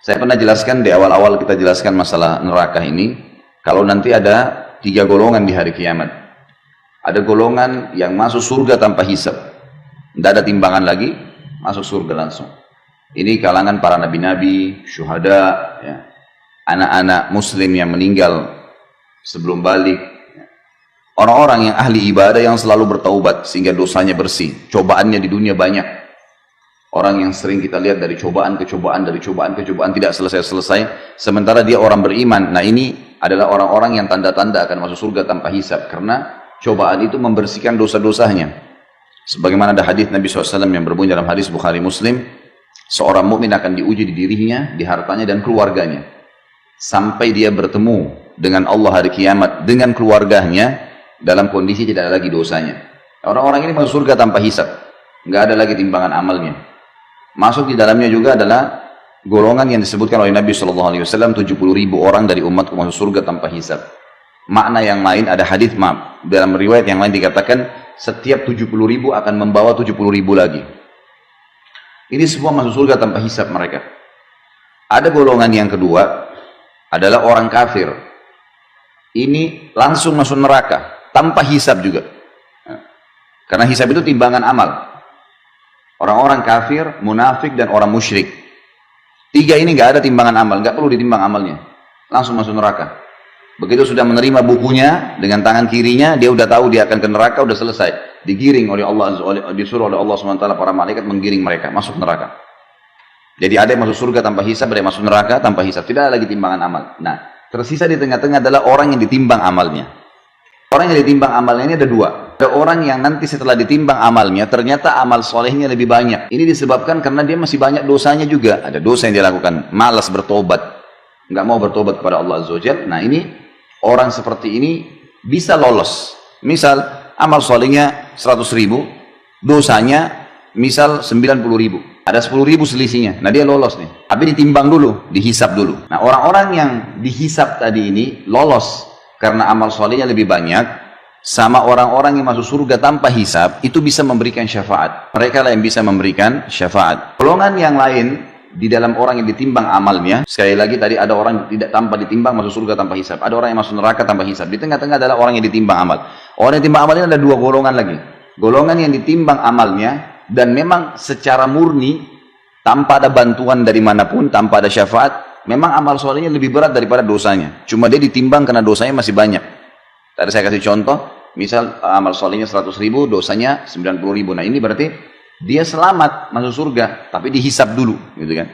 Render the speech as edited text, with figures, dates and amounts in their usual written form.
Saya pernah jelaskan di awal-awal kita jelaskan masalah neraka ini, kalau nanti ada 3 golongan di hari kiamat. Ada golongan yang masuk surga tanpa hisab, tidak ada timbangan lagi, masuk surga langsung. Ini kalangan para nabi-nabi, syuhada, ya, anak-anak muslim yang meninggal sebelum balik, orang-orang yang ahli ibadah yang selalu bertaubat sehingga dosanya bersih. Cobaannya di dunia banyak. Orang yang sering kita lihat dari cobaan ke cobaan, dari cobaan ke cobaan tidak selesai-selesai, sementara dia orang beriman. Nah, ini adalah orang-orang yang tanda-tanda akan masuk surga tanpa hisab, karena cobaan itu membersihkan dosa-dosanya. Sebagaimana ada hadis Nabi SAW yang berbunyi dalam hadis Bukhari Muslim, seorang mukmin akan diuji di dirinya, di hartanya dan keluarganya, sampai dia bertemu dengan Allah hari kiamat dengan keluarganya dalam kondisi tidak ada lagi dosanya. Orang-orang ini masuk surga tanpa hisab, nggak ada lagi timbangan amalnya. Masuk di dalamnya juga adalah golongan yang disebutkan oleh Nabi SAW, 70.000 orang dari umatku masuk surga tanpa hisab. Makna yang lain, ada hadis dalam riwayat yang lain dikatakan setiap 70.000 akan membawa 70.000 lagi. Ini semua masuk surga tanpa hisab mereka. Ada golongan yang kedua adalah orang kafir. Ini langsung masuk neraka tanpa hisab juga, karena hisab itu timbangan amal. Orang-orang kafir, munafik, dan orang musyrik. 3 ini nggak ada timbangan amal, nggak perlu ditimbang amalnya, langsung masuk neraka. Begitu sudah menerima bukunya dengan tangan kirinya, dia udah tahu dia akan ke neraka, udah selesai. Digiring oleh Allah, disuruh oleh Allah SWT, para malaikat menggiring mereka masuk neraka. Jadi ada yang masuk surga tanpa hisab, ada yang masuk neraka tanpa hisab. Tidak ada lagi timbangan amal. Nah, tersisa di tengah-tengah adalah orang yang ditimbang amalnya. Orang yang ditimbang amalnya ini ada 2. Ada orang yang nanti setelah ditimbang amalnya, ternyata amal solehnya lebih banyak. Ini disebabkan karena dia masih banyak dosanya juga. Ada dosa yang dia lakukan, malas bertobat, nggak mau bertobat kepada Allah Azza wa Jalla. Nah, ini orang seperti ini bisa lolos. Misal amal solehnya 100.000, dosanya misal 90.000. Ada 10.000 selisihnya. Nah, dia lolos nih. Tapi ditimbang dulu, dihisab dulu. Nah, orang-orang yang dihisab tadi ini lolos karena amal solehnya lebih banyak, sama orang-orang yang masuk surga tanpa hisab, itu bisa memberikan syafaat. Mereka lah yang bisa memberikan syafaat. Golongan yang lain di dalam orang yang ditimbang amalnya, sekali lagi tadi ada orang yang tidak tanpa ditimbang masuk surga tanpa hisab, ada orang yang masuk neraka tanpa hisab. Di tengah-tengah adalah orang yang ditimbang amal. Orang yang ditimbang amalnya ada 2 golongan lagi. Golongan yang ditimbang amalnya dan memang secara murni, tanpa ada bantuan dari manapun, tanpa ada syafaat, memang amal solehnya lebih berat daripada dosanya. Cuma dia ditimbang karena dosanya masih banyak. Tadi saya kasih contoh, misal amal solehnya 100.000, dosanya 90.000. Nah, ini berarti dia selamat masuk surga, tapi dihisab dulu, gitu kan.